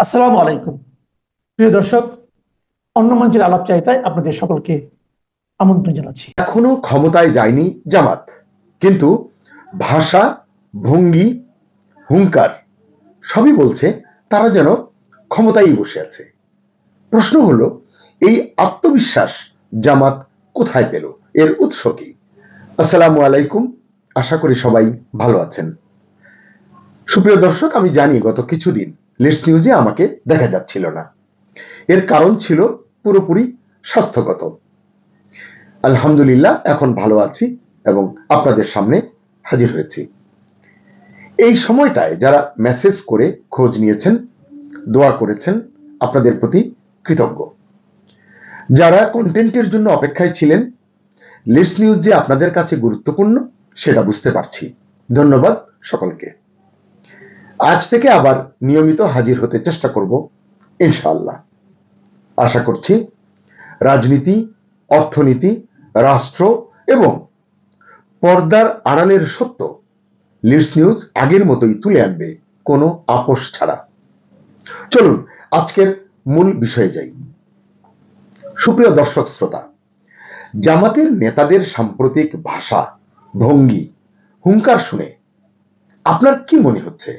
আসসালামু আলাইকুম। প্রিয় দর্শক, অন্য মঞ্চের আলাপচারিতায় আপনাদের সকলকে আমন্ত্রণ জানাচ্ছি। এখনো ক্ষমতায় যায়নি জামাত, কিন্তু ভাষা, ভঙ্গি, হুঙ্কার সবই বলছে তারা যেন ক্ষমতায় বসে আছে। প্রশ্ন হলো, এই আত্মবিশ্বাস জামাত কোথায় পেল? এর উৎস কি? আসসালামু আলাইকুম, আশা করি সবাই ভালো আছেন। সুপ্রিয় দর্শক, আমি জানি গত কিছুদিন লিডস নিউজে আমাকে দেখা যাচ্ছিল না। এর কারণ ছিল পুরোপুরি স্বাস্থ্যগত। আলহামদুলিল্লাহ, এখন ভালো আছি এবং আপনাদের সামনে হাজির হয়েছি। এই সময়টায় যারা মেসেজ করে খোঁজ নিয়েছেন, দোয়া করেছেন, আপনাদের প্রতি কৃতজ্ঞ। যারা কন্টেন্টের জন্য অপেক্ষায় ছিলেন, লিডস নিউজ যে আপনাদের কাছে গুরুত্বপূর্ণ সেটা বুঝতে পারছি। ধন্যবাদ সকলকে। আজ থেকে আবার নিয়মিত হাজির হতে চেষ্টা করব ইনশাআল্লাহ। আশা করছি রাজনীতি, অর্থনীতি, রাষ্ট্র এবং পর্দার আড়ালের সত্য লিডস নিউজ আগের মতোই তুলে আনবে, কোনো আপোষ ছাড়া। চলুন আজকের মূল বিষয়ে যাই। সুপ্রিয় দর্শক শ্রোতা, জামাতের নেতাদের সাম্প্রতিক ভাষা, ভঙ্গি, হুঙ্কার শুনে আপনার কি মনে হচ্ছে?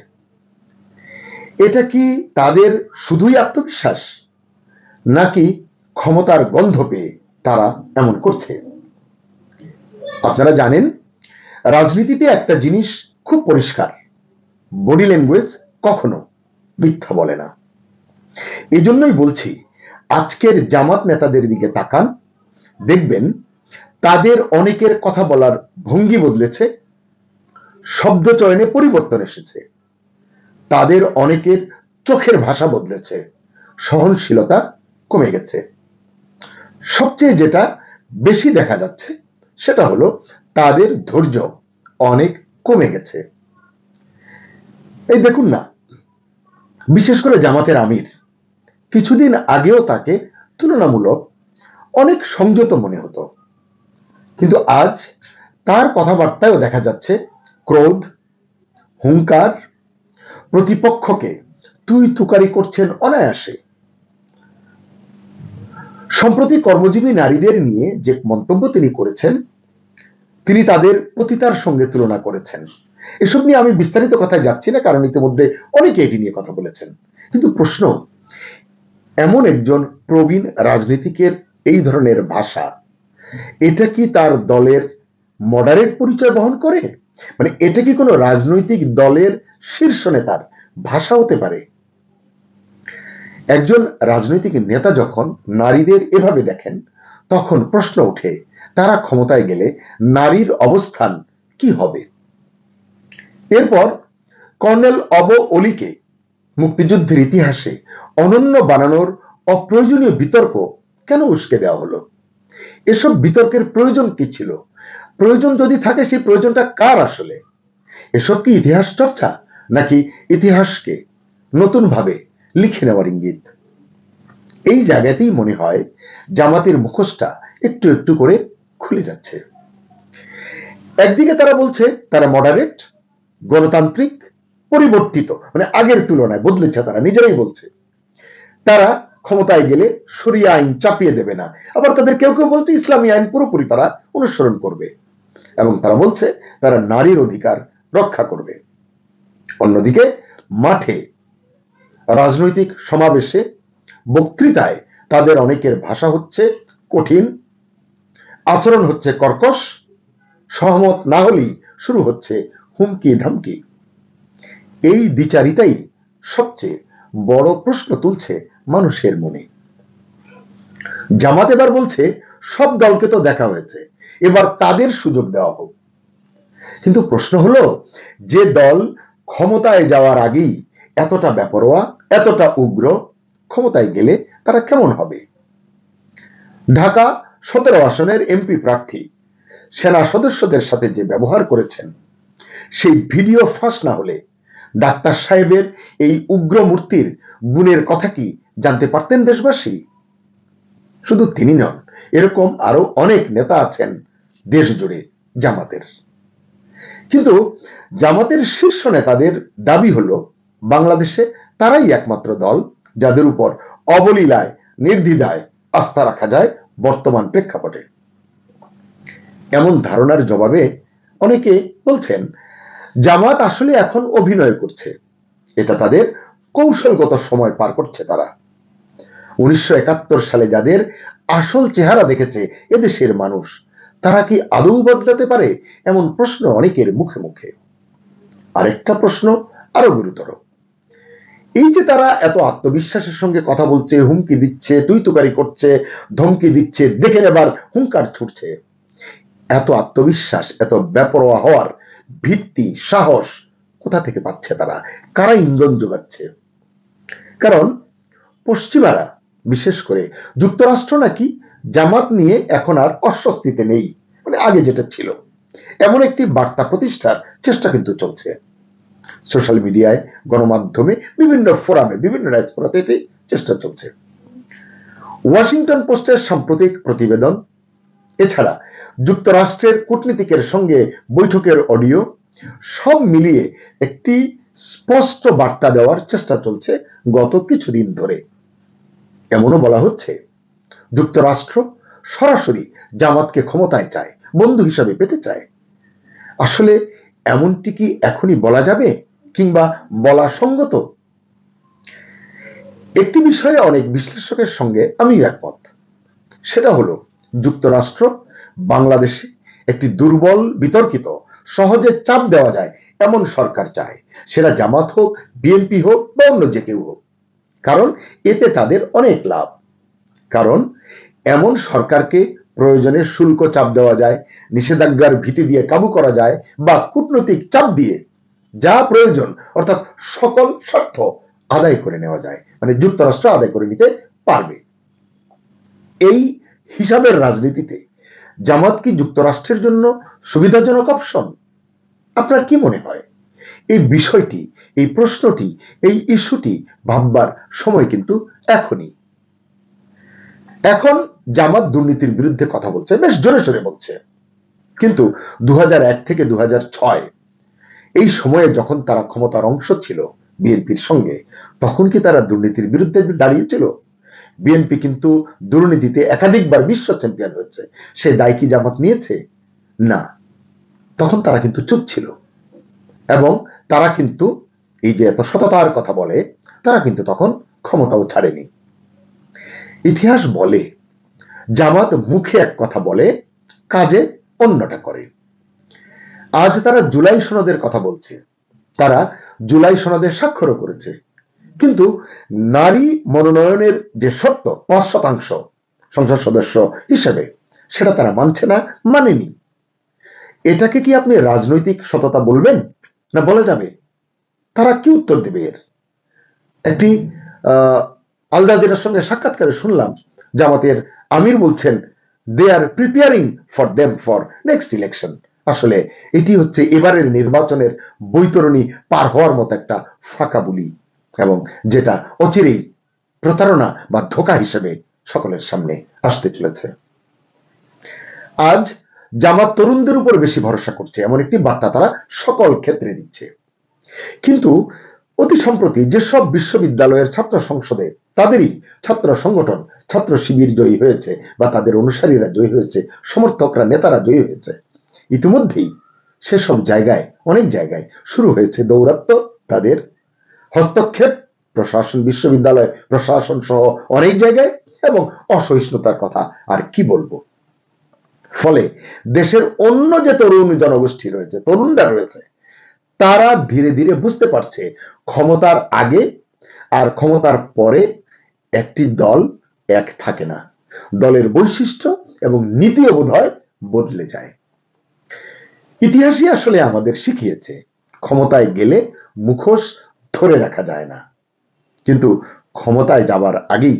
এটা কি তাদের শুধুই আত্মবিশ্বাস, নাকি ক্ষমতার গন্ধ পেয়ে তারা এমন করছে? আপনারা জানেন, রাজনীতিতে একটা জিনিস খুব পরিষ্কার, বডি ল্যাঙ্গুয়েজ কখনো মিথ্যা বলে না। এজন্যই বলছি, আজকের জামাত নেতাদের দিকে তাকান, দেখবেন তাদের অনেকের কথা বলার ভঙ্গি বদলেছে, শব্দ চয়নে পরিবর্তন এসেছে, তাদের অনেকের চোখের ভাষা বদলেছে, সহনশীলতা কমে গেছে। সবচেয়ে যেটা বেশি দেখা যাচ্ছে সেটা হলো তাদের ধৈর্য অনেক কমে গেছে। এই দেখুন না, বিশেষ করে জামাতের আমির, কিছুদিন আগেও তাকে তুলনামূলক অনেক সংযত মনে হতো, কিন্তু আজ তার কথাবার্তায়ও দেখা যাচ্ছে ক্রোধ, হুঙ্কার, প্রতিপক্ষকে তুই তুকারি করছেন অনায়াসে। সম্প্রতি কর্মজীবী নারীদের নিয়ে যে মন্তব্য তিনি করেছেন, তিনি তাদের পতিতার সঙ্গে তুলনা করেছেন। এসব নিয়ে আমি বিস্তারিত কথায় যাচ্ছি না, কারণ ইতিমধ্যে অনেকে এটি নিয়ে কথা বলেছেন। কিন্তু প্রশ্ন, এমন একজন প্রবীণ রাজনীতিকের এই ধরনের ভাষা, এটা কি তার দলের মডারেট পরিচয় বহন করে? মানে এটা কি কোনো রাজনৈতিক দলের শীর্ষ নেতার ভাষা হতে পারে? একজন রাজনৈতিক নেতা যখন নারীদের এভাবে দেখেন, তখন প্রশ্ন ওঠে, তারা ক্ষমতায় গেলে নারীর অবস্থান কি হবে? এরপর কর্নেল অব অলিকে মুক্তিযুদ্ধের ইতিহাসে অনন্য বানানোর অপ্রয়োজনীয় বিতর্ক কেন উস্কে দেওয়া হলো? এসব বিতর্কের প্রয়োজন কি ছিল? প্রয়োজন যদি থাকে, সেই প্রয়োজনটা কার আসলে? এসব কি ইতিহাস চর্চা, নাকি ইতিহাসকে নতুন ভাবে লিখে নেওয়ার ইঙ্গিত? এই জায়গাতেই মনে হয় জামাতের মুখোশটা একটু একটু করে খুলে যাচ্ছে। একদিকে তারা বলছে তারা মডারেট, গণতান্ত্রিক, পরিবর্তিত, মানে আগের তুলনায় বদলেছে, তারা নিজেরাই বলছে। তারা ক্ষমতায় গেলে শরিয়া আইন চাপিয়ে দেবে না। আবার তাদের কেউ কেউ বলছে ইসলামী আইন পুরোপুরি তারা অনুসরণ করবে, এবং তারা বলছে তারা নারীর অধিকার রক্ষা করবে। অন্যদিকে মাঠে, রাজনৈতিক সমাবেশে, বক্তৃতায় তাদের অনেকের ভাষা হচ্ছে কঠিন, আচরণ হচ্ছে কর্কশ, সহমত না হলেই শুরু হচ্ছে হুমকি ধামকি। এই দ্বিচারিতাই সবচেয়ে বড় প্রশ্ন তুলছে মানুষের মনে। জামাত এবার বলছে সব দলকে তো দেখা হয়েছে, এবার তাদের সুযোগ দেওয়া হোক। কিন্তু প্রশ্ন হলো, যে দল ক্ষমতায় যাওয়ার আগেই এতটা বেপরোয়া, এতটা উগ্র, ক্ষমতায় গেলে তারা কেমন হবে? ঢাকা 17 আসনের এমপি প্রার্থী সেনা সদস্যদের সাথে যে ব্যবহার করেছেন, সেই ভিডিও ফাঁস না হলে ডাক্তার সাহেবের এই উগ্র মূর্তির গুণের কথা কি জানতে পারতেন দেশবাসী? শুধু তিনি নন, এরকম আরো অনেক নেতা আছেন দেশ জুড়ে জামাতের। কিন্তু জামাতের শীর্ষ নেতাদের দাবি হলো বাংলাদেশে তারাই একমাত্র দল যাদের উপর অবলীলায় নির্দ্বিধায় আস্থা রাখা যায় বর্তমান প্রেক্ষাপটে। এমন ধারণার জবাবে অনেকে বলছেন জামাত আসলে এখন অভিনয় করছে, এটা তাদের কৌশলগত সময় পার করছে। তারা 1971 সালে যাদের আসল চেহারা দেখেছে এদেশের মানুষ, তারা কি আদৌ বদলাতে পারে? এমন প্রশ্ন অনেকের মুখে মুখে। আরেকটা প্রশ্ন আরো গুরুতর, এই যে তারা এত আত্মবিশ্বাসের সঙ্গে কথা বলছে, হুমকি দিচ্ছে, তুইতুকারি করছে, ধমকি দিচ্ছে, দেখে নেবার হুঙ্কার ছুটছে, এত আত্মবিশ্বাস, এত বেপরোয়া হওয়ার ভিত্তি, সাহস কোথা থেকে পাচ্ছে তারা? কারা ইন্ধন যোগাচ্ছে? কারণ পশ্চিমারা, বিশেষ করে যুক্তরাষ্ট্র নাকি জামাত নিয়ে এখন আর অস্বস্তিতে নেই, মানে আগে যেটা ছিল, এমন একটি বার্তা প্রতিষ্ঠার চেষ্টা কিন্তু চলছে। সোশ্যাল মিডিয়ায়, গণমাধ্যমে, বিভিন্ন ফোরামে, বিভিন্ন ডায়াসপোরাতে এটি চেষ্টা চলছে। ওয়াশিংটন পোস্টের সাম্প্রতিক প্রতিবেদন, এছাড়া যুক্তরাষ্ট্রের কূটনীতিকের সঙ্গে বৈঠকের অডিও, সব মিলিয়ে একটি স্পষ্ট বার্তা দেওয়ার চেষ্টা চলছে গত কিছুদিন ধরে। এমনও বলা হচ্ছে যুক্তরাষ্ট্র সরাসরি জামাতকে ক্ষমতায় চায়, বন্ধু হিসাবে পেতে চায়। আসলে এমনটি কি এখনই বলা যাবে, কিংবা বলা সঙ্গত? একটি বিষয়ে অনেক বিশ্লেষকের সঙ্গে আমি একমত, সেটা হলো যুক্তরাষ্ট্র বাংলাদেশে একটি দুর্বল, বিতর্কিত, সহজে চাপ দেওয়া যায় এমন সরকার চায়, সেটা জামাত হোক, বিএনপি হোক বা অন্য যে কেউ হোক। কারণ এতে তাদের অনেক লাভ। কারণ এমন সরকারকে প্রয়োজনে শুল্ক চাপ দেওয়া যায়, নিষেধাজ্ঞার ভীতি দিয়ে কাবু করা যায়, বা কূটনৈতিক চাপ দিয়ে যা প্রয়োজন অর্থাৎ সকল স্বার্থ আদায় করে নেওয়া যায়, মানে যুক্তরাষ্ট্র আদায় করে নিতে পারবে। এই হিসাবের রাজনীতিতে জামাত কি যুক্তরাষ্ট্রের জন্য সুবিধাজনক অপশন? আপনার কি মনে হয়? এই বিষয়টি, এই প্রশ্নটি, এই ইস্যুটি ভাববার সময় কিন্তু এখনই। এখন জামাত দুর্নীতির বিরুদ্ধে কথা বলছে, বেশ জোরে সোরে বলছে, কিন্তু 2001 থেকে 2006 এই সময়ে যখন তারা ক্ষমতার অংশ ছিল বিএনপির সঙ্গে, তখন কি তারা দুর্নীতির বিরুদ্ধে দাঁড়িয়েছিল? বিএনপি কিন্তু দুর্নীতিতে একাধিকবার বিশ্ব চ্যাম্পিয়ন হয়েছে, সে দায় কি জামাত নিয়েছে? না, তখন তারা কিন্তু চুপ ছিল। এবং তারা কিন্তু এই যে এত সততার কথা বলে, তারা কিন্তু তখন ক্ষমতাও ছাড়েনি। ইতিহাস বলে জামাত মুখে এক কথা বলে, কাজে অন্যটা করে। আজ তারা জুলাই সনদের কথা বলছে, তারা জুলাই সনদে স্বাক্ষরও করেছে, কিন্তু নারী মনোনয়নের যে শর্ত 5% সংসদ সদস্য হিসেবে, সেটা তারা মানছে না, মানেনি। এটাকে কি আপনি রাজনৈতিক সততা বলবেন, না বলা যাবে? তারা কি উত্তর দেবে এর? একটি আল জাজিরার সঙ্গে সাক্ষাৎকারে শুনলাম জামাতের আমির বলছেন they are preparing for them for next election. আসলে এটি হচ্ছে এবারের নির্বাচনের বৈতরণী পার হওয়ার মতো একটা ফাঁকা বুলি, এবং যেটা অচিরেই প্রতারণা বা ধোঁকা হিসেবে সকলের সামনে আসতে চলেছে। আজ জামাত তরুণদের উপর বেশি ভরসা করছে, এমন একটি বার্তা তারা সকল ক্ষেত্রে দিচ্ছে। কিন্তু অতি সম্প্রতি যেসব বিশ্ববিদ্যালয়ের ছাত্র সংসদে তাদেরই ছাত্র সংগঠন, ছাত্র শিবির জয়ী হয়েছে, বা তাদের অনুসারীরা জয়ী হয়েছে, সমর্থকরা, নেতারা জয়ী হয়েছে, ইতিমধ্যেই সেসব জায়গায়, অনেক জায়গায় শুরু হয়েছে দৌরাত্ম্য, তাদের হস্তক্ষেপ, প্রশাসন, বিশ্ববিদ্যালয় প্রশাসন সহ অনেক জায়গায়, এবং অসহিষ্ণুতার কথা আর কি বলবো। ফলে দেশের অন্য যে তরুণ জনগোষ্ঠী রয়েছে, তরুণরা রয়েছে, তারা ধীরে ধীরে বুঝতে পারছে ক্ষমতার আগে আর ক্ষমতার পরে একটি দল এক থাকে না, দলের বৈশিষ্ট্য এবং নীতিও বোধহয় বদলে যায়। ইতিহাসই আসলে আমাদের শিখিয়েছে ক্ষমতায় গেলে মুখোশ ধরে রাখা যায় না, কিন্তু ক্ষমতায় যাবার আগেই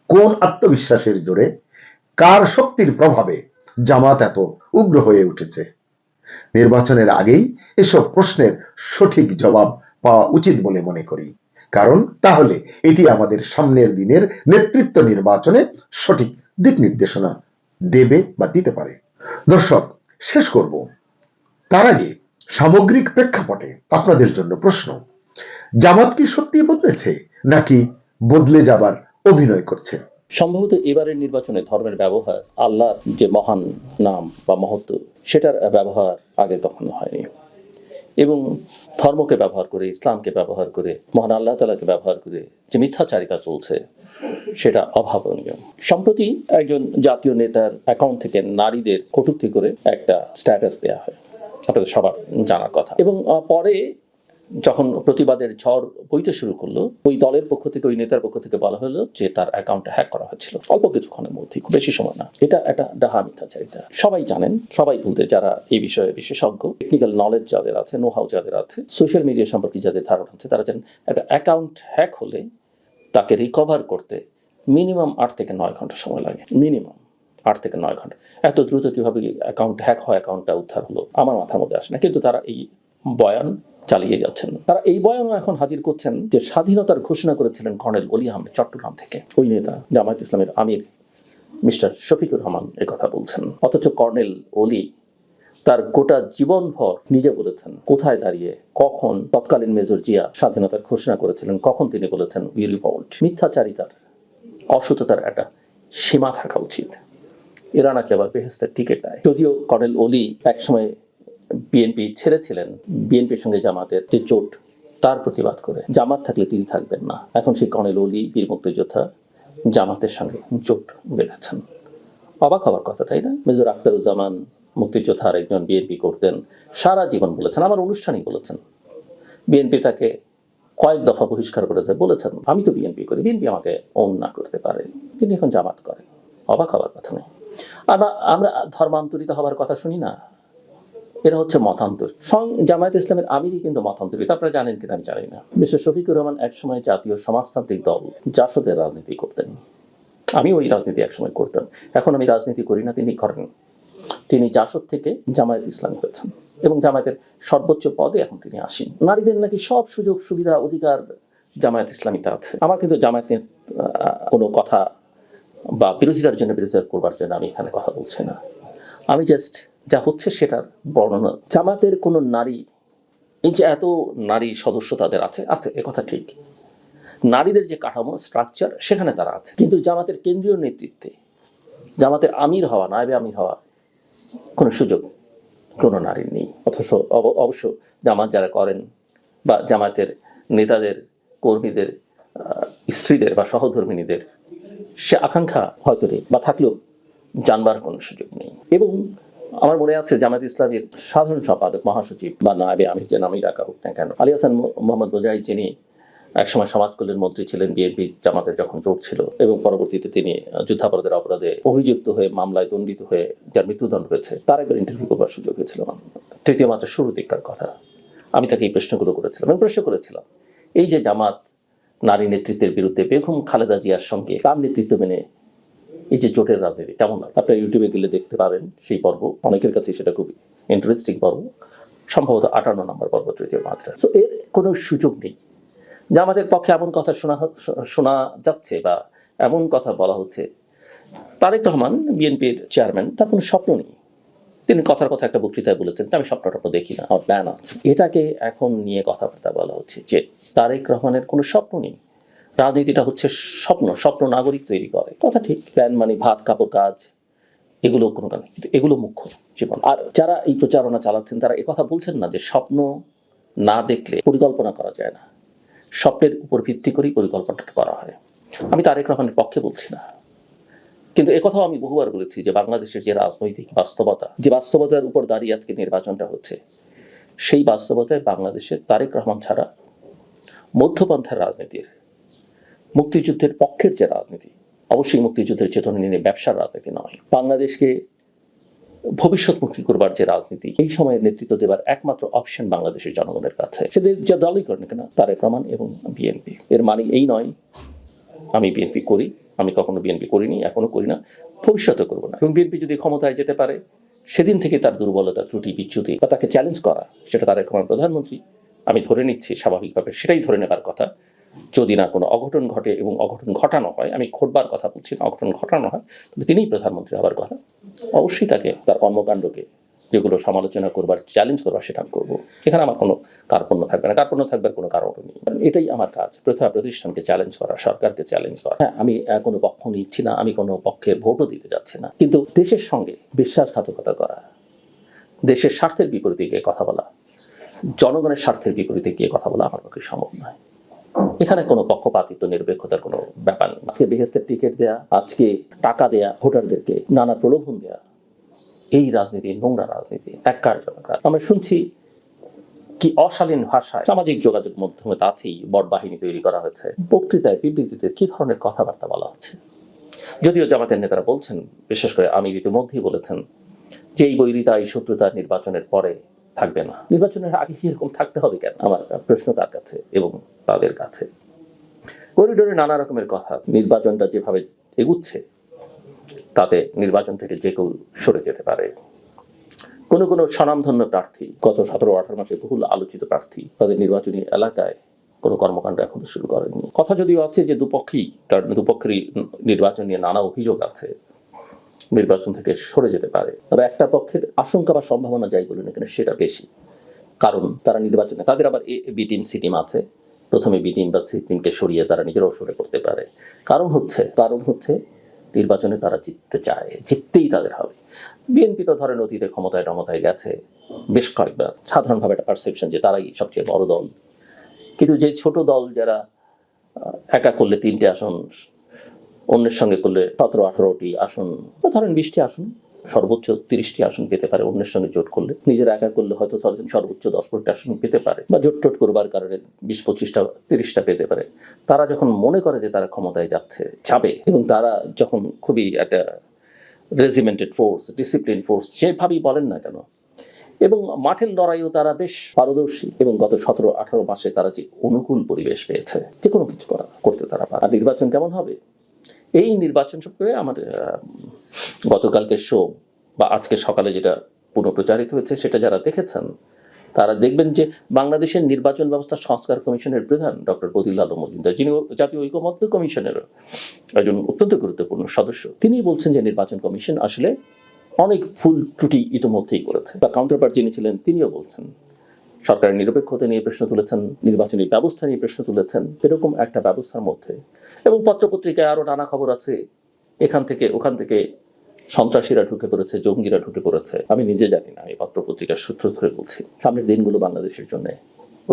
কোন আত্মবিশ্বাসের জোরে, কার শক্তির প্রভাবে জামাত এত উগ্র হয়ে উঠেছে। নির্বাচনের আগেই এসব প্রশ্নের সঠিক জবাব পাওয়া উচিত বলে মনে করি, কারণ তাহলে এটি আমাদের সামনের দিনের নেতৃত্ব নির্বাচনে সঠিক দিক নির্দেশনা দেবে বা দিতে পারে। দর্শক, শেষ করব তার আগে সামগ্রিক প্রেক্ষাপটে আপনাদের জন্য প্রশ্ন, জামাত কি সত্যি বদলেছে নাকি বদলে যাবার অভিনয় করছে? সম্ভবত এবারের নির্বাচনে ধর্মের ব্যবহার, আল্লাহর যে মহান নাম বা মহত্ব, সেটার ব্যবহার আগে কখনো হয়নি। এবং ধর্মকে ব্যবহার করে, ইসলামকে ব্যবহার করে, মহান আল্লাহ তাআলাকে ব্যবহার করে যে মিথ্যাচারিতা চলছে, সেটা অভাবনীয়। সম্প্রতি একজন জাতীয় নেতার অ্যাকাউন্ট থেকে নারীদের কটূক্তি করে একটা স্ট্যাটাস দেওয়া হয়, আপনাদের সবার জানার কথা। এবং পরে যখন প্রতিবাদের ঝড় বইতে শুরু করলো, ওই দলের পক্ষ থেকে, ওই নেতার পক্ষ থেকে বলা হলো যে তার অ্যাকাউন্টটা হ্যাক করা হয়েছিল অল্প কিছুক্ষণের মধ্যে, খুব বেশি সময় না। এটা একটা ডাহা মিথ্যাচারিতা। সবাই জানেন, সবাই বলতে যারা এই বিষয়ে বিশেষজ্ঞ, টেকনিক্যাল নলেজ যাদের আছে, নো হাউ যাদের আছে, সোশ্যাল মিডিয়া সম্পর্কে যাদের ধারণা আছে, তারা জানেন একটা অ্যাকাউন্ট হ্যাক হলে তাকে রিকভার করতে মিনিমাম 8 থেকে 9 ঘন্টা সময় লাগে। মিনিমাম 8 থেকে 9 ঘন্টা। এত দ্রুত কিভাবে অ্যাকাউন্ট হ্যাক হয়, অ্যাকাউন্টটা উদ্ধার হলো, আমার মাথার মধ্যে আসে না। কিন্তু তারা এই বয়ান চালিয়ে যাচ্ছেন। তারা এই বয়ানও এখন হাজির করছেন যে স্বাধীনতার ঘোষণা করেছিলেন কর্নেল ওলি আহমেদ চট্টগ্রাম থেকে। ওই নেতা জামায়াত ইসলামের আমির মিস্টার শফিকুর রহমান কথা বলছেন। অথচ কর্নেল ওলি তার গোটা জীবনভর নিজে বলেছেন কোথায় দাঁড়িয়ে, কখন তৎকালীন মেজর জিয়া স্বাধীনতার ঘোষণা করেছিলেন, কখন তিনি বলেছেন উই রিভল্ট। মিথ্যাচারিতার, অসততার একটা সীমা থাকা উচিত। এরা নাকি আবার বেহেস্তের টিকিট দেয়। যদিও কর্নেল ওলি একসময় বিএনপি ছেড়েছিলেন, বিএনপির সঙ্গে জামাতের যে জোট, তার প্রতিবাদ করে। জামাত থাকলে তিনি থাকবেন না। এখন সেই কর্নেল ওলি, বীর মুক্তিযোদ্ধা, জামাতের সঙ্গে জোট বেঁধেছেন। অবাক হওয়ার কথা, তাই না? মেজর আখতারুজ্জামান মুক্তিযোদ্ধার একজন বিএনপি করতেন, সারা জীবন বলেছেন, আমার অনুষ্ঠানেই বলেছেন, বিএনপি তাকে কয়েক দফা বহিষ্কার করেছে, বলেছেন আমি তো বিএনপি করি, বিএনপি আমাকে অন না করতে পারে। তিনি এখন জামাত করেন। অবাক হওয়ার কথা নয়। আমরা ধর্মান্তরিত হওয়ার কথা শুনি না, এরা হচ্ছে মতান্তর। স্বয়ং জামায়াত ইসলামের আমিরই কিন্তু মতান্তরিত। আপনারা জানেন কিনা আমি জানি না। মিস্টার শফিকুর রহমান একসময় জাতীয় সমাজতান্ত্রিক দল জাসদের রাজনীতি করতেন। আমি ওই রাজনীতি একসময় করতাম। এখন আমি রাজনীতি করি না, তিনি করেন। তিনি জাসদ থেকে জামায়াত ইসলামী হয়েছেন এবং জামায়াতের সর্বোচ্চ পদে এখন তিনি আসেন। নারীদের নাকি সব সুযোগ সুবিধা অধিকার জামায়াত ইসলামীতে আছে। আমার কিন্তু জামায়াত নিয়ে কোনো কথা বা বিরোধিতার জন্য, বিরোধিতা করবার জন্য আমি এখানে কথা বলছি না। আমি জাস্ট যা হচ্ছে সেটার বর্ণনা। জামাতের কোনো নারী, এই যে এত নারী সদস্য তাদের আছে, একথা ঠিক। নারীদের যে কাঠামো, স্ট্রাকচার, সেখানে তারা আছে। কিন্তু জামাতের কেন্দ্রীয় নেতৃত্বে, জামাতের আমির হওয়া, নায়েবে আমির হওয়া কোনো সুযোগ কোনো নারীর নেই। অথচ অবশ্য জামাত যারা করেন বা জামাতের নেতাদের, কর্মীদের স্ত্রীদের বা সহধর্মিনীদের সে আকাঙ্ক্ষা হয়তো নেই, বা থাকলেও জানবার কোনো সুযোগ নেই। এবং আমার মনে আছে জামায়াত ইসলামীর সাধারণ সম্পাদক, মহাসচিব বা নায়েবে আমির, যে নামেই ডাকা হোক না কেন, আলী হাসান মোহাম্মদ বোজাই, যিনি একসময় সমাজ কল্যাণ মন্ত্রী ছিলেন বিএনপি জামাতের যখন জোট ছিল, এবং পরবর্তীতে তিনি যুদ্ধাপরাধের অপরাধে অভিযুক্ত হয়ে মামলায় দণ্ডিত হয়ে যার মৃত্যুদণ্ড হয়েছে, তার একবার ইন্টারভিউ করবার সুযোগ হয়েছিল। তৃতীয় মাত্রা শুরু দিককার কথা। আমি তাকে এই প্রশ্নগুলো করেছিলাম এবং প্রশ্ন করেছিলাম, এই যে জামাত নারী নেতৃত্বের বিরুদ্ধে বেগম খালেদা জিয়ার সঙ্গে তার নেতৃত্ব মেনে এই যে জোটের রাজনীতি কেমন লাগে? আপনারা ইউটিউবে গেলে দেখতে পাবেন সেই পর্ব, অনেকের কাছে সেটা খুব ইন্টারেস্টিং পর্ব, সম্ভবত 58 নম্বর পর্ব, তৃতীয় মাত্রা। তো এর কোনো সুযোগ নেই। জামাতের পক্ষে এমন কথা শোনা যাচ্ছে বা এমন কথা বলা হচ্ছে, তারেক রহমান বিএনপির চেয়ারম্যান, তার কোনো স্বপ্ন নেই। তিনি কথার কথা একটা বক্তৃতায় বলেছেন, আমি স্বপ্নটা দেখি না, আমার প্ল্যান আছে। এটাকে এখন নিয়ে কথাবার্তা বলা হচ্ছে যে তারেক রহমানের কোনো স্বপ্ন নেই। রাজনীতিটা হচ্ছে স্বপ্ন নাগরিক তৈরি করে। কথা ঠিক, প্ল্যান মানে ভাত কাপড় কাজ, এগুলো কোনো কারণে, কিন্তু এগুলো মুখ্য জীবন। আর যারা এই প্রচারণা চালাচ্ছেন তারা একথা বলছেন না যে স্বপ্ন না দেখলে পরিকল্পনা করা যায় না, স্বপ্নের উপর ভিত্তি করেই পরিকল্পনাটা করা হয়। আমি তারেক রহমানের পক্ষে বলছি না, কিন্তু একথাও আমি বহুবার বলেছি যে বাংলাদেশের যে রাজনৈতিক বাস্তবতা, যে বাস্তবতার উপর দাঁড়িয়ে আজকে নির্বাচনটা হচ্ছে, সেই বাস্তবতায় বাংলাদেশে তারেক রহমান ছাড়া মধ্যপন্থার রাজনীতির, মুক্তিযুদ্ধের পক্ষের যে রাজনীতি, অবশ্যই মুক্তিযুদ্ধের চেতনা নিয়ে ব্যবসার রাজনীতি নয়, বাংলাদেশকে ভবিষ্যৎমুখী করবার যে রাজনীতি, এই সময়ের নেতৃত্ব দেবার একমাত্র অপশন বাংলাদেশের জনগণের কাছে। সেদের যা দলই করেন কেন, তারেক রহমান এবং বিএনপি। এর মানে এই নয় আমি বিএনপি করি, আমি কখনো বিএনপি করিনি, এখনো করি না, ভবিষ্যতে করবো না। এবং বিএনপি যদি ক্ষমতায় যেতে পারে, সেদিন থেকে তার দুর্বলতা, ত্রুটি, বিচ্যুতি বা তাকে চ্যালেঞ্জ করা, সেটা তারেক রহমান প্রধানমন্ত্রী, আমি ধরে নিচ্ছি স্বাভাবিকভাবে সেটাই ধরে নেবার কথা। যদি না কোনো অঘটন ঘটে, এবং অঘটন ঘটানো হয়, আমি ঘটবার কথা বলছি না, অঘটন ঘটানো হয়, তাহলে তিনিই প্রধানমন্ত্রী হবার কথা। অবশ্যই তাকে তার কর্মকাণ্ডকে যেগুলো সমালোচনা করবার, চ্যালেঞ্জ করবার, সেটা আমি করবো। এখানে আমার কোনো কার্পণ্য থাকবে না, কার্পণ্য থাকবার কোনো কারণ নেই। এটাই আমার কাজ, প্রতিষ্ঠানকে চ্যালেঞ্জ করা, সরকারকে চ্যালেঞ্জ করা। হ্যাঁ, আমি কোনো পক্ষ নিচ্ছি না, আমি কোনো পক্ষের ভোটও দিতে যাচ্ছি না, কিন্তু দেশের সঙ্গে বিশ্বাসঘাতকতা করা, দেশের স্বার্থের বিপরীতে গিয়ে কথা বলা, জনগণের স্বার্থের বিপরীতে গিয়ে কথা বলা আমার পক্ষে সম্ভব নয়। এখানে কোনো পক্ষপাতিত্ব, নিরপেক্ষতার কোনো ব্যাপার নেই। আজকে বেহেস্তের টিকিট দেয়া, আজকে টাকা দেয়া, ভোটারদেরকে নানা প্রলোভন দেয়া, এই রাজনীতি নোংরা রাজনীতি, ন্যাক্কারজনক। আমরা শুনছি কি অশালীন ভাষায় সামাজিক যোগাযোগ মাধ্যমে তাতেই বট বাহিনী তৈরি করা হয়েছে, বক্তৃতায় বিবৃতিতে কি ধরনের কথাবার্তা বলা হচ্ছে। যদিও জামাতের নেতারা বলছেন, বিশেষ করে আমির ইতিমধ্যেই বলেছেন যে এই বৈরিতা, এই শত্রুতা নির্বাচনের পরে থাকবে না। নির্বাচনের আগে এরকম থাকতে হবে কেন? আমার প্রশ্ন তার কাছে এবং তাদের কাছে। করিডোরে নানা রকমের কথা, নির্বাচনটা যেভাবে এগুচ্ছে তাতে নির্বাচন থেকে যে কেউ সরে যেতে পারে। কোনো স্বনামধন্য প্রার্থী, গত 17-18 মাসে বহুল আলোচিত প্রার্থী, তাদের নির্বাচনী এলাকায় কোনো কর্মকাণ্ড এখনো শুরু করেননি। কথা যদিও আছে যে দুপক্ষেই, কারণ দুপক্ষেরই নির্বাচন নিয়ে নানা অভিযোগ আছে, নির্বাচন থেকে সরে যেতে পারে। তবে একটা পক্ষের আশঙ্কা বা সম্ভাবনা যাই বলুন এখানে সেটা বেশি, কারণ তারা নির্বাচনে, তাদের আবার বি টিম, সি টিম আছে। প্রথমে বি টিম বা সি টিমকে সরিয়ে তারা নিজেরাও সরে করতে পারে। কারণ হচ্ছে নির্বাচনে তারা জিততে চায়, জিততেই তাদের হবে। বিএনপি তো ধরেন অতীতে ক্ষমতায় গেছে বেশ কয়েকবার, সাধারণভাবে একটা পারসেপশন যে তারাই সবচেয়ে বড় দল। কিন্তু যে ছোট দল যারা একা করলে 3টে আসন, অন্যের সঙ্গে করলে 17-18টি আসন, ধরেন 20টি আসন, সর্বোচ্চ 30টি আসন পেতে পারে, অন্যের সঙ্গে জোট করলে। নিজেরা একা করলে হয়তো সর্বোচ্চ 10-12টি আসন পেতে পারে, বা জোট টোট করবার কারণে 20-25টা 30টা পেতে পারে। তারা যখন মনে করে যে তারা ক্ষমতায় যাবে, এবং তারা যখন খুবই একটা রেজিমেন্টেড ফোর্স, ডিসিপ্লিন ফোর্স, যেভাবেই বলেন না কেন, এবং মাঠের লড়াইও তারা বেশ পারদর্শী, এবং গত 17-18 মাসে তারা যে অনুকূল পরিবেশ পেয়েছে, যে কোনো কিছু করতে তারা পারে। আর নির্বাচন কেমন হবে? এই নির্বাচন সম্পর্কে আমার গতকালকে শো বা আজকে সকালে যেটা পুনঃপ্রচারিত হয়েছে সেটা যারা দেখেছেন তারা দেখবেন যে বাংলাদেশের নির্বাচন ব্যবস্থা সংস্কার কমিশনের প্রধান ডক্টর বদিউল আলম মজুমদার, যিনি জাতীয় ঐকমত্য কমিশনের একজন অত্যন্ত গুরুত্বপূর্ণ সদস্য, তিনি বলছেন যে নির্বাচন কমিশন আসলে অনেক ভুল ত্রুটি ইতিমধ্যেই করেছে। বা কাউন্টারপার্ট যিনি ছিলেন তিনিও বলছেন, সরকারের নিরপেক্ষতা নিয়ে প্রশ্ন তুলেছেন, নির্বাচনী ব্যবস্থা নিয়ে প্রশ্ন তুলেছেন। এরকম একটা ব্যবস্থার মধ্যে, এবং পত্রপত্রিকায় আরো নানা খবর আছে, এখান থেকে ওখান থেকে সন্ত্রাসীরা ঢুকে পড়েছে, জঙ্গিরা ঢুকে পড়েছে। আমি নিজে জানি না, আমি পত্রপত্রিকার সূত্র ধরে বলছি। সামনের দিনগুলো বাংলাদেশের জন্য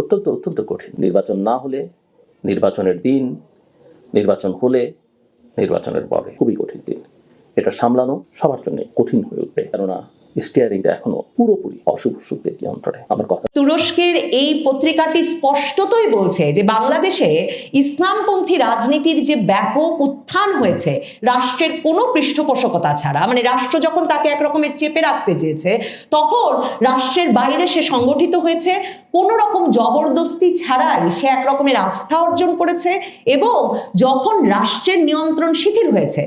অত্যন্ত কঠিন। নির্বাচন না হলে, নির্বাচনের দিন, নির্বাচন হলে, নির্বাচনের পরে খুবই কঠিন দিন। এটা সামলানো সবার জন্য কঠিন হয়ে উঠবে, কেননা স্টিয়ারিংটা এখনো পুরোপুরি অশুভ শক্তির নিয়ন্ত্রণে। আমার কথা, তুরস্কের এই পত্রিকাটি স্পষ্টতই বলছে যে বাংলাদেশে ইসলামপন্থী রাজনীতির যে ব্যাপক উত্থান হয়েছে রাষ্ট্রের কোনো পৃষ্ঠপোষকতা ছাড়া, মানে রাষ্ট্র যখন তাকে একরকমের চেপে রাখতে চেয়েছে তখন রাষ্ট্রের বাইরে সে সংগঠিত হয়েছে, কোনো রকম জবরদস্তি ছাড়াই সে একরকমের আস্থা অর্জন করেছে। এবং যখন রাষ্ট্রের নিয়ন্ত্রণ শিথিল হয়েছে,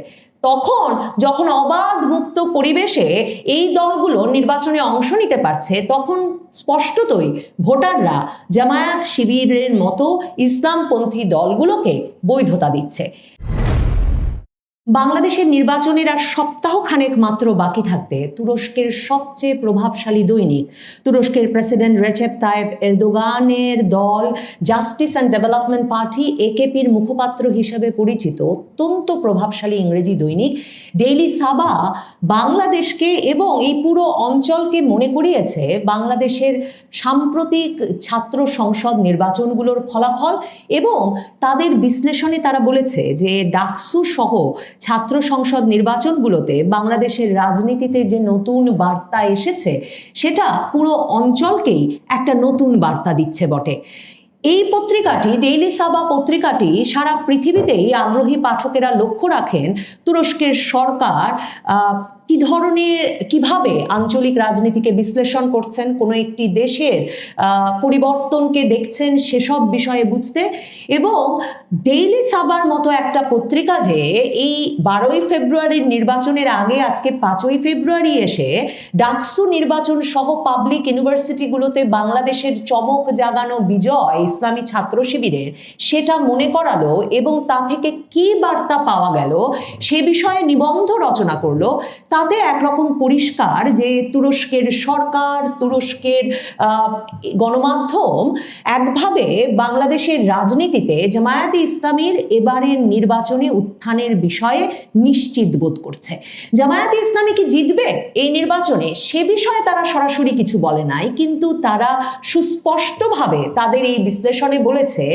তখন যখন অবাধ মুক্ত পরিবেশে এই দলগুলো নির্বাচনে অংশ নিতে পারছে, তখন স্পষ্টতই ভোটাররা জামায়াত শিবিরের মতো ইসলামপন্থী দলগুলোকে বৈধতা দিচ্ছে। বাংলাদেশের নির্বাচনের আর সপ্তাহখানেক মাত্র বাকি থাকতে তুরস্কের সবচেয়ে প্রভাবশালী দৈনিক, তুরস্কের প্রেসিডেন্ট রেচেপ তাইপ এরদোগানের দল জাস্টিস অ্যান্ড ডেভেলপমেন্ট পার্টি একেপির মুখপাত্র হিসেবে পরিচিত অত্যন্ত প্রভাবশালী ইংরেজি দৈনিক ডেইলি সাবা বাংলাদেশকে এবং এই পুরো অঞ্চলকে মনে করিয়েছে বাংলাদেশের সাম্প্রতিক ছাত্র সংসদ নির্বাচনগুলোর ফলাফল, এবং তাদের বিশ্লেষণে তারা বলেছে যে ডাকসু সহ ছাত্র সংসদ নির্বাচনগুলোতে বাংলাদেশের রাজনীতিতে যে নতুন বার্তা এসেছে সেটা পুরো অঞ্চলকেই একটা নতুন বার্তা দিচ্ছে বটে। এই পত্রিকাটি, ডেইলি সাবা পত্রিকাটি, সারা পৃথিবীতেই আগ্রহী পাঠকেরা লক্ষ্য রাখেন তুরস্কের সরকার কিভাবে আঞ্চলিক রাজনীতিকে বিশ্লেষণ করছেন, কোনো একটি দেশের পরিবর্তনকে দেখছেন, সেসব বিষয়ে বুঝতে। এবং ডেইলি সাবার মতো একটা পত্রিকা যে এই 12ই ফেব্রুয়ারির নির্বাচনের আগে আজকে 5ই ফেব্রুয়ারি এসে ডাকসু নির্বাচন সহ পাবলিক ইউনিভার্সিটিগুলোতে বাংলাদেশের চমক জাগানো বিজয় ইসলামী ছাত্র শিবিরের, সেটা মনে করালো এবং তা থেকে কি বার্তা পাওয়া গেল সে বিষয়ে নিবন্ধ রচনা করলো। তাতে একরকম পরিষ্কার যে তুরস্কের সরকার, তুরস্কের গণমাধ্যম একভাবে বাংলাদেশের রাজনীতিতে জামায়াতে ইসলামীর এবারের নির্বাচনে উত্থানের বিষয়ে নিশ্চিত বোধ করছে। জামায়াতে ইসলামী কি জিতবে এই নির্বাচনে সে বিষয়ে তারা সরাসরি কিছু বলে নাই, কিন্তু তারা সুস্পষ্টভাবে তাদের এই বিশ্লেষণে বলেছে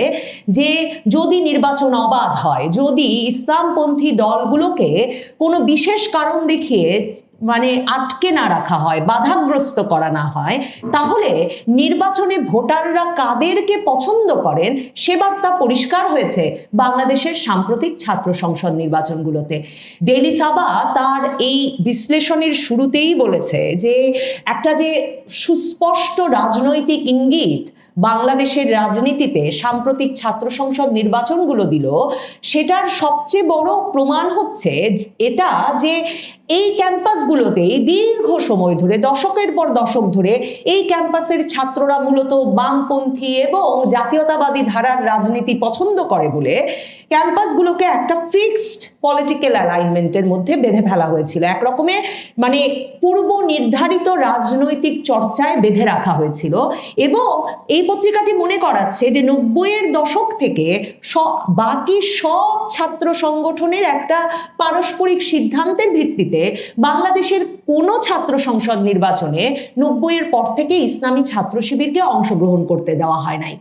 যে যদি নির্বাচন অবাধ হয়, যদি ইসলামপন্থী দলগুলোকে কোনো বিশেষ কারণ দেখিয়ে আটকে না রাখা হয়, বাধাগ্রস্ত করা না হয়, তাহলে নির্বাচনে ভোটাররা কাদেরকে পছন্দ করেন সে বার্তা পরিষ্কার হয়েছে বাংলাদেশের সাম্প্রতিক ছাত্র সংসদ নির্বাচনগুলোতে। ডেইলি সাবা তার এই বিশ্লেষণের শুরুতেই বলেছে যে একটা যে সুস্পষ্ট রাজনৈতিক ইঙ্গিত বাংলাদেশের রাজনীতিতে সাম্প্রতিক ছাত্র সংসদ নির্বাচনগুলো দিল, সেটার সবচেয়ে বড় প্রমাণ হচ্ছে এটা যে এই ক্যাম্পাসগুলোতেই দীর্ঘ সময় ধরে, দশকের পর দশক ধরে এই ক্যাম্পাসের ছাত্ররা মূলত বামপন্থী এবং জাতীয়তাবাদী ধারার রাজনীতি পছন্দ করে বলে ক্যাম্পাসগুলোকে একটা ফিক্সড পলিটিক্যাল অ্যালাইনমেন্টের মধ্যে বেঁধে ফেলা হয়েছিল, এক রকমের পূর্ব নির্ধারিত রাজনৈতিক চর্চায় বেঁধে রাখা হয়েছিল। এবং এই পত্রিকাটি মনে করাচ্ছে যে 90-এর দশক থেকে বাকি সব ছাত্র সংগঠনের একটা পারস্পরিক সিদ্ধান্তের ভিত্তিতে বাংলাদেশের কোনো ছাত্র সংসদ নির্বাচনে 90-এর পর থেকে ইসলামী ছাত্র শিবিরকে অংশগ্রহণ করতে দেওয়া হয় নাই।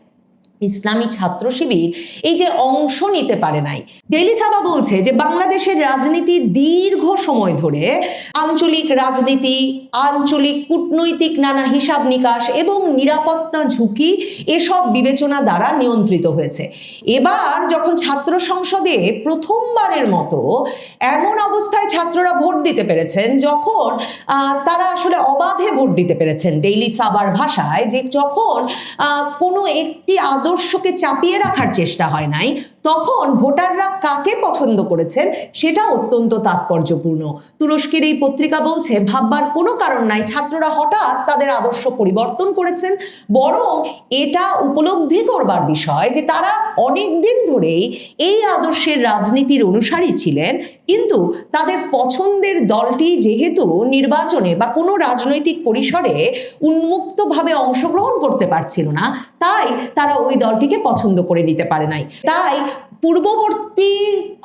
ইসলামী ছাত্র শিবির এই যে অংশ নিতে পারে নাই। ডেইলি সাবা বলছে যে বাংলাদেশের রাজনীতি দীর্ঘ সময় ধরে আঞ্চলিক রাজনীতি, আঞ্চলিক কূটনৈতিক নানা হিসাব নিকাশ এবং নিরাপত্তা ঝুঁকি এসব বিবেচনা দ্বারা নিয়ন্ত্রিত হয়েছে। এবার যখন ছাত্র সংসদে প্রথমবারের মতো এমন অবস্থায় ছাত্ররা ভোট দিতে পেরেছেন যখন তারা আসলে অবাধে ভোট দিতে পেরেছেন, ডেইলি সাবার ভাষায়, যে যখন কোনো একটি আদর্শকে চাপিয়ে রাখার চেষ্টা হয় নাই, তখন ভোটাররা কাকে পছন্দ করেছেন সেটা অত্যন্ত তাৎপর্যপূর্ণ। তুরস্কের এই পত্রিকা বলছে ভাববার কোনো কারণ নাই ছাত্ররা হঠাৎ তাদের আদর্শ পরিবর্তন করেছেন, বরং এটা উপলব্ধি করবার বিষয় যে তারা অনেক দিন ধরেই এই আদর্শের রাজনীতির অনুসারী ছিলেন, কিন্তু তাদের পছন্দের দলটি যেহেতু নির্বাচনে বা কোনো রাজনৈতিক পরিসরে উন্মুক্তভাবে অংশগ্রহণ করতে পারছিল না, তাই তারা ওই দলটিকে পছন্দ করে নিতে পারে নাই। তাই পূর্ববর্তী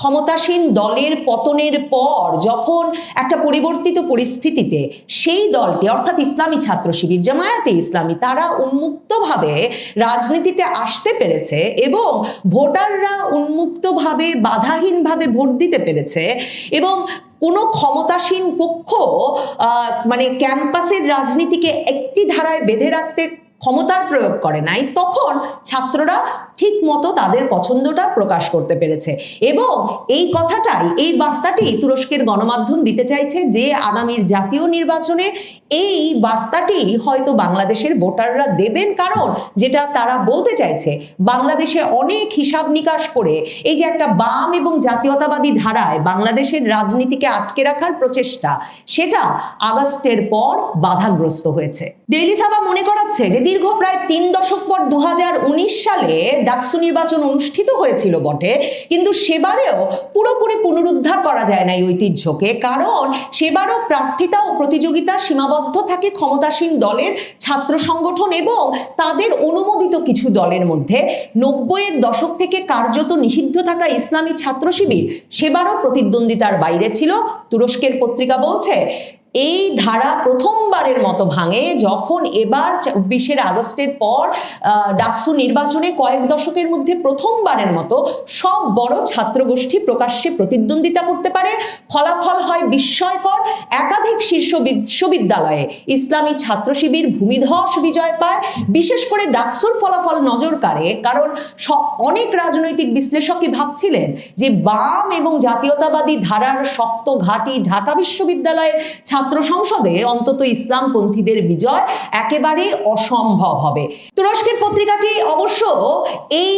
ক্ষমতাসীন দলের পতনের পর যখন একটা পরিবর্তিত পরিস্থিতিতে সেই দলটি অর্থাৎ ইসলামী ছাত্র শিবির, জামায়াতে ইসলামী, তারা উন্মুক্তভাবে রাজনীতিতে আসতে পেরেছে এবং ভোটাররা উন্মুক্তভাবে বাধাহীনভাবে ভোট দিতে পেরেছে এবং কোনো ক্ষমতাসীন পক্ষ ক্যাম্পাসের রাজনীতিকে একটি ধারায় বেঁধে রাখতে ক্ষমতার প্রয়োগ করে নাই, তখন ছাত্ররা ঠিক মতো তাদের পছন্দটা প্রকাশ করতে পেরেছে। এবং এই কথাটাই, এই বার্তাটি তুরস্কের গণমাধ্যম দিতে চাইছে যে আগামীর জাতীয় নির্বাচনে এই বার্তাটি হয়তো বাংলাদেশের ভোটাররা দেবেন, কারণ যেটা তারা বলতে চাইছে বাংলাদেশে অনেক হিসাব নিকাশ করে এই যে একটা বাম এবং জাতীয়তাবাদী ধারায় বাংলাদেশের রাজনীতিকে আটকে রাখার প্রচেষ্টা, সেটা আগস্টের পর বাধাগ্রস্ত হয়েছে। ডেইলি সাবা মনে করাচ্ছে যে দীর্ঘ প্রায় 3 দশক পর 2019 সালে ডাকসু নির্বাচন অনুষ্ঠিত হয়েছিল বটে, কিন্তু সেবারেও পুরোপুরি পুনরুদ্ধার করা যায় না এই ঐতিহ্যকে, কারণ সেবারও প্রার্থিতা ও প্রতিযোগিতা সীমাবদ্ধ থাকে ক্ষমতাসীন দলের ছাত্র সংগঠন এবং তাদের অনুমোদিত কিছু দলের মধ্যে। 90-এর দশক থেকে কার্যত নিষিদ্ধ থাকা ইসলামী ছাত্র শিবির সেবারও প্রতিদ্বন্দ্বিতার বাইরে ছিল। তুরস্কের পত্রিকা বলছে এই ধারা প্রথমবারের মতো ভাঙে যখন এবার 20 আগস্টের পর ডাকসু নির্বাচনে কয়েক দশকের মধ্যে প্রথমবারের মতো সব বড় ছাত্রগোষ্ঠী প্রকাশ্যে প্রতিদ্বন্দ্বিতা করতে পারে। ফলাফল হয় বিস্ময়কর। একাধিক শীর্ষ বিশ্ববিদ্যালয়ে ইসলামী ছাত্র শিবির ভূমিধস বিজয় পায়। বিশেষ করে ডাকসুর ফলাফল নজর কাড়ে, কারণ অনেক রাজনৈতিক বিশ্লেষকই ভাবছিলেন যে বাম এবং জাতীয়তাবাদী ধারার শক্ত ঘাঁটি ঢাকা বিশ্ববিদ্যালয়ের ছাত্র সংসদে অন্তত ইসলামপন্থীদের বিজয় একেবারে অসম্ভব হবে। তুরস্কের পত্রিকাটি অবশ্য এই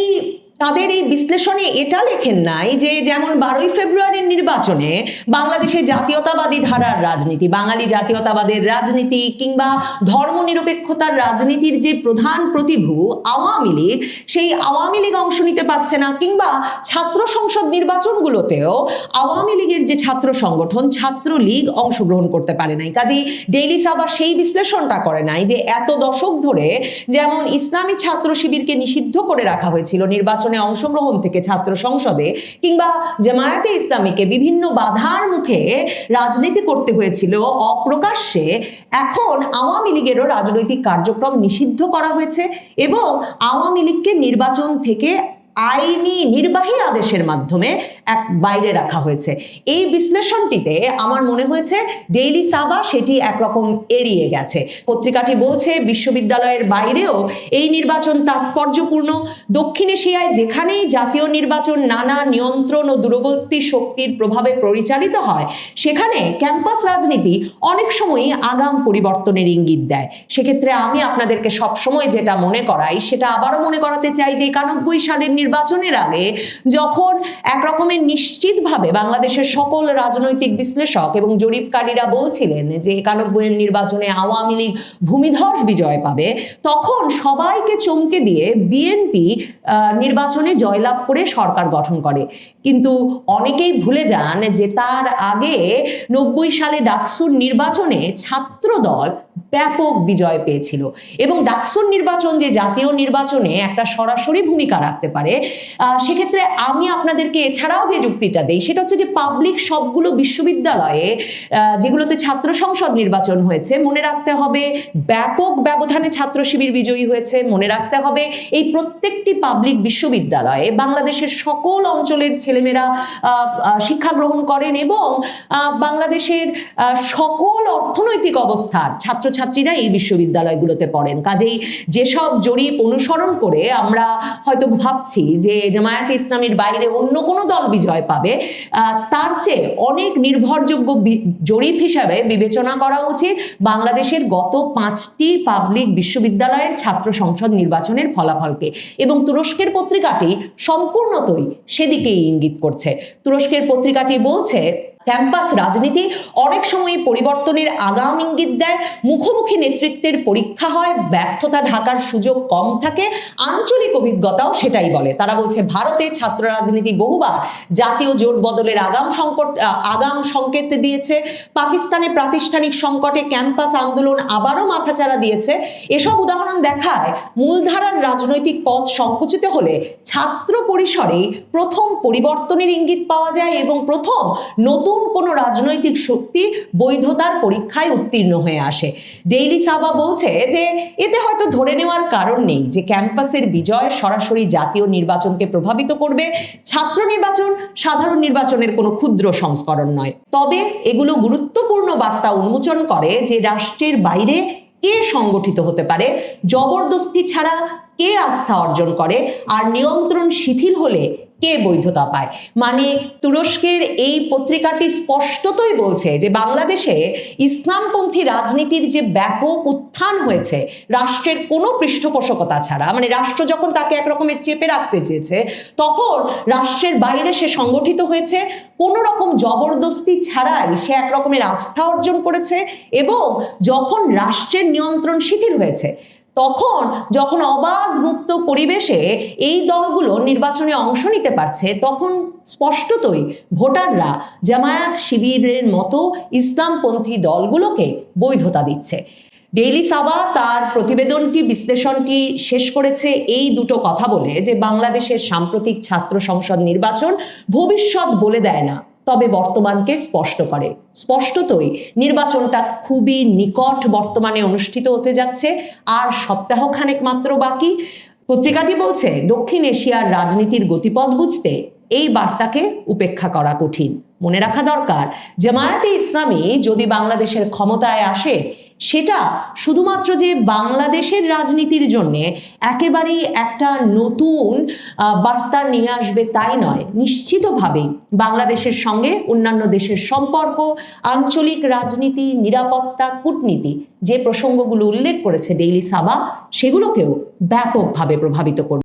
তাদের এই বিশ্লেষণে এটা লেখেন নাই যে যেমন 12ই ফেব্রুয়ারির নির্বাচনে বাংলাদেশে জাতীয়তাবাদী ধারার রাজনীতি, বাঙালি জাতীয়তাবাদের রাজনীতি কিংবা ধর্মনিরপেক্ষতার রাজনীতির যে প্রধান প্রতিভূ আওয়ামী লীগ, সেই আওয়ামী লীগ অংশ নিতে পারছে না, কিংবা ছাত্র সংসদ নির্বাচনগুলোতেও আওয়ামী লীগের যে ছাত্র সংগঠন ছাত্রলীগ অংশগ্রহণ করতে পারে নাই। কাজেই ডেইলি সাবা সেই বিশ্লেষণটা করে নাই যে এত দশক ধরে যেমন ইসলামী ছাত্র শিবিরকে নিষিদ্ধ করে রাখা হয়েছিল নির্বাচনে অংশগ্রহণ থেকে ছাত্র সংসদে, কিংবা জামায়াতে ইসলামীকে বিভিন্ন বাধার মুখে রাজনীতি করতে হয়েছিল অপ্রকাশ্যে, এখন আওয়ামী লীগেরও রাজনৈতিক কার্যক্রম নিষিদ্ধ করা হয়েছে এবং আওয়ামী লীগকে নির্বাচন থেকে আইনি নির্বাহী আদেশের মাধ্যমে এক বাইরে রাখা হয়েছে। এই বিশ্লেষণটিতে আমার মনে হয়েছে ডেইলি সাবা সেটি একরকম এড়িয়ে গেছে। পত্রিকাটি বলছে বিশ্ববিদ্যালয়ের বাইরেও এই নির্বাচন তাৎপর্যপূর্ণ। দক্ষিণ এশিয়ায় যেখানেই জাতীয় নির্বাচন নানা নিয়ন্ত্রণ ও দূরবর্তী শক্তির প্রভাবে পরিচালিত হয়, সেখানে ক্যাম্পাস রাজনীতি অনেক সময়ই আগাম পরিবর্তনের ইঙ্গিত দেয়। সেক্ষেত্রে আমি আপনাদেরকে সবসময় যেটা মনে করাই সেটা আবারও মনে করাতে চাই যে 91 সালের নির্বাচনের আগে যখন একরকমের নিশ্চিতভাবে বাংলাদেশের সকল রাজনৈতিক বিশ্লেষক এবং জরিপকারীরা বলছিলেন যে 91 নির্বাচনে আওয়ামী লীগ ভূমিধস বিজয় পাবে, তখন সবাইকে চমকে দিয়ে বিএনপি নির্বাচনে জয়লাভ করে সরকার গঠন করে। কিন্তু অনেকেই ভুলে যান যে তার আগে 90 সালে ডাকসুর নির্বাচনে ছাত্রদল ব্যাপক বিজয় পেয়েছিল এবং ডাকসুর নির্বাচন যে জাতীয় নির্বাচনে একটা সরাসরি ভূমিকা রাখতে পারে, সেক্ষেত্রে আমি আপনাদেরকে এছাড়াও যে যুক্তিটা দেই সেটা হচ্ছে যে পাবলিক সবগুলো বিশ্ববিদ্যালয়ে যেগুলোতে ছাত্র সংসদ নির্বাচন হয়েছে, মনে রাখতে হবে ব্যাপক ব্যবধানে ছাত্র শিবির বিজয়ী হয়েছে। মনে রাখতে হবে এই প্রত্যেকটি পাবলিক বিশ্ববিদ্যালয়ে বাংলাদেশের সকল অঞ্চলের ছেলেমেয়েরা শিক্ষা গ্রহণ করেন এবং বাংলাদেশের সকল অর্থনৈতিক অবস্থার ছাত্রছাত্রীরা এই বিশ্ববিদ্যালয়গুলোতে পড়েন। কাজেই যেসব জরিপ অনুসরণ করে আমরা হয়তো ভাবছি যে জামায়াতে ইসলামীর বাইরে অন্য কোনো দল বিজয় পাবে, তার চেয়ে অনেক নির্ভরযোগ্য জরিপ হিসাবে বিবেচনা করা উচিত বাংলাদেশের গত 5টি পাবলিক বিশ্ববিদ্যালয়ের ছাত্র সংসদ নির্বাচনের ফলাফলকে। এবং তুরস্কের পত্রিকাটি সম্পূর্ণতই সেদিকেই ইঙ্গিত করছে। তুরস্কের পত্রিকাটি বলছে ক্যাম্পাস রাজনীতি অনেক সময় পরিবর্তনের আগাম ইঙ্গিত দেয়, মুখোমুখি নেতৃত্বের পরীক্ষা হয়, ব্যর্থতা ঢাকার সুযোগ কম থাকে, আঞ্চলিক অভিজ্ঞতাও সেটাই বলে। তারা বলছে ভারতে ছাত্র রাজনীতি বহুবার জাতীয় জোট বদলের আগাম সংকেত দিয়েছে, পাকিস্তানে প্রাতিষ্ঠানিক সংকটে ক্যাম্পাস আন্দোলন আবারও মাথাচাড়া দিয়েছে। এসব উদাহরণ দেখায় মূলধারার রাজনৈতিক পথ সংকুচিত হলে ছাত্র পরিসরে প্রথম পরিবর্তনের ইঙ্গিত পাওয়া যায় এবং প্রথম নতুন কোনো রাজনৈতিক শক্তি বৈধতার পরীক্ষায় উত্তীর্ণ হয়ে আসে। ডেইলি সাবা বলছে যে এতে হয়তো ধরে নেওয়ার কারণ নেই যে ক্যাম্পাসের বিজয় সরাসরি জাতীয় নির্বাচনকে প্রভাবিত করবে। ছাত্র নির্বাচন সাধারণ নির্বাচনের কোনো ক্ষুদ্র সংস্করণ নয়, তবে এগুলো গুরুত্বপূর্ণ বার্তা উন্মোচন করে যে রাষ্ট্রের বাইরে কে সংগঠিত হতে পারে, জবরদস্তি ছাড়া কে আস্থা অর্জন করে, আর নিয়ন্ত্রণ শিথিল হলে কে বৈধতা পায়। মানে তুরস্কের এই পত্রিকাটি স্পষ্টতই বলছে যে বাংলাদেশে ইসলামপন্থী রাজনীতির যে ব্যাপক উত্থান হয়েছে রাষ্ট্রের কোনো পৃষ্ঠপোষকতা ছাড়া, মানে রাষ্ট্র যখন তাকে একরকমের চেপে রাখতে চেয়েছে তখন রাষ্ট্রের বাইরে সে সংগঠিত হয়েছে, কোনো রকম জবরদস্তি ছাড়াই সে একরকমের আস্থা অর্জন করেছে। এবং যখন রাষ্ট্রের নিয়ন্ত্রণ শিথিল হয়েছে তখন যখন অবাধ মুক্ত পরিবেশে এই দলগুলো নির্বাচনে অংশ নিতে পারছে, তখন স্পষ্টতই ভোটাররা জামায়াত শিবিরের মতো ইসলামপন্থী দলগুলোকে বৈধতা দিচ্ছে। ডেইলি সাবা তার প্রতিবেদনটি বিশ্লেষণটি শেষ করেছে এই দুটো কথা বলে যে বাংলাদেশের সাম্প্রতিক ছাত্র সংসদ নির্বাচন ভবিষ্যৎ বলে দেয় না, তবে বর্তমানকে স্পষ্ট করে। স্পষ্টতই নির্বাচনটা খুবই নিকট বর্তমানে অনুষ্ঠিত হতে যাচ্ছে, আর সপ্তাহখানেক মাত্র বাকি। পত্রিকাটি বলছে দক্ষিণ এশিয়ার রাজনীতির গতিপথ বুঝতে এই বার্তাকে উপেক্ষা করা কঠিন। মনে রাখা দরকার জামায়াতে ইসলামী যদি বাংলাদেশের ক্ষমতায় আসে সেটা শুধুমাত্র যে বাংলাদেশের রাজনীতির জন্য একেবারেই একটা নতুন বার্তা নিয়ে আসবে তাই নয়, নিশ্চিতভাবেই বাংলাদেশের সঙ্গে অন্যান্য দেশের সম্পর্ক, আঞ্চলিক রাজনীতি, নিরাপত্তা, কূটনীতি যে প্রসঙ্গগুলো উল্লেখ করেছে ডেইলি সাবা সেগুলোকেও ব্যাপকভাবে প্রভাবিত করবে।